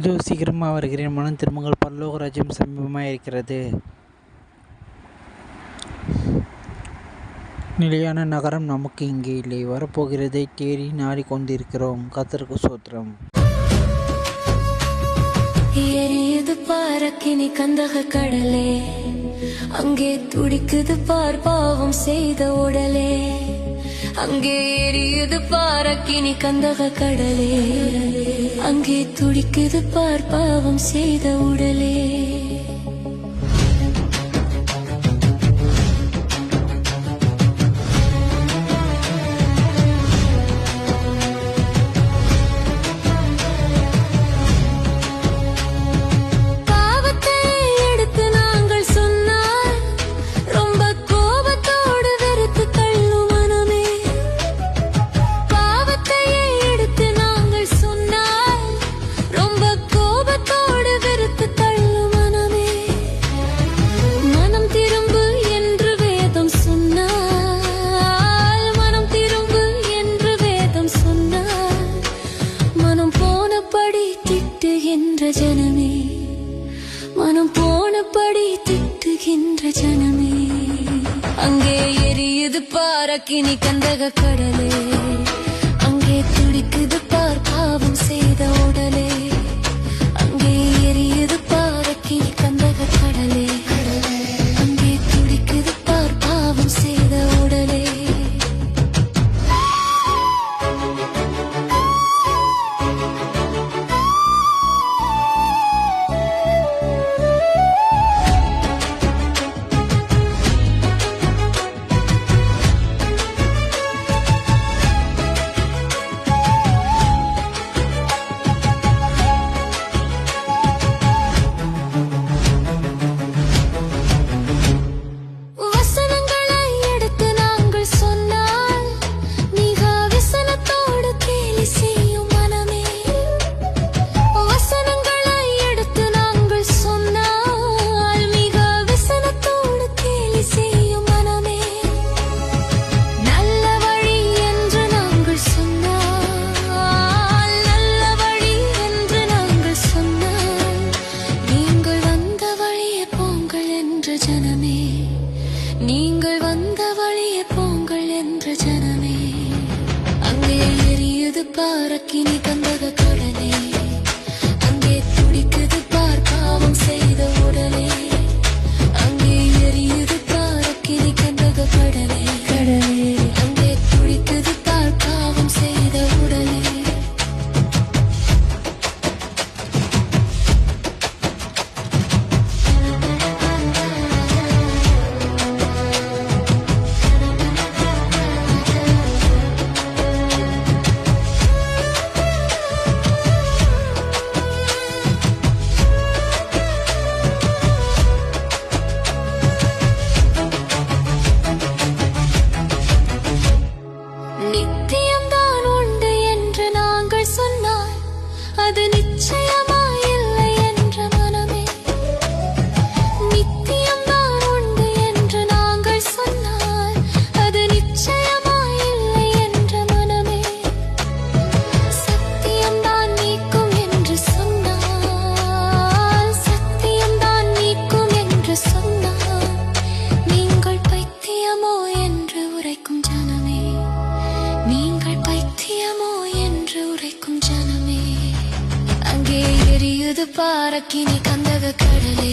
இதோ சீக்கிரமாக வருகிறேன், மனம் திரும்புங்கள், பரலோக ராஜ்யம் சமீபமாக இருக்கிறது. நிலையான நகரம் நமக்கு இங்கே இல்லை, வரப்போகிறதை தேடி நாடிக்கொண்டிருக்கிறோம். கர்த்தருக்கு ஸ்தோத்திரம். எரியுது பாரக்கினி கந்தக கடலே, அங்கே துடிக்குது பார் பாவம் செய்த உடலே. அங்கே எரியுது பாரக்கினி கந்தக கடலே, அங்கே துடிக்குது பார் பாவம் செய்த உடலே. ஜனமே, மனம் போனபடி திட்டுகின்ற ஜனமே, அங்கே எரியுது பாரக்கினி கந்தக கடலே, அங்கே துடிக்குது பார் பாவம் செய்த உடலே. அங்கே எரியுது பாரக்கினி கந்தக கடலே, அங்கே துடிக்குது பார் பாவம் செய்த உடலே. நீங்கள் வந்த வழியே போங்கள் என்ற ஜனமே, அங்கே எரியுது பாரக்கினி கந்தக கடலே, அங்கே துடிக்குது பார் பாவம் செய்த உடலே. அங்கே எரியுது பாரக்கினி கந்தக கடலே, அங்கே துடிக்குது பார் பாவம் செய்த உடலே. நித்தியம்தான் உண்டு என்று நாங்கள் சொன்னால் அது நிச்சயமாயில்லை என்ற மனமே. நித்தியம்தான் உண்டு என்று நாங்கள் சொன்னால் அது நிச்சயமாயில்லை என்ற மனமே. சத்தியம்தான் நீக்கும் என்று சொன்னால், சத்தியம்தான் நீக்கும் என்று சொன்னால், நீங்கள் பைத்தியமோ என்று உரைக்கும் ஜனமே, நீங்கள் பைத்தியமோ என்று உரைக்கும் ஜனமே. அங்கே எரியுது பாரக்கினி கந்தக கடலே,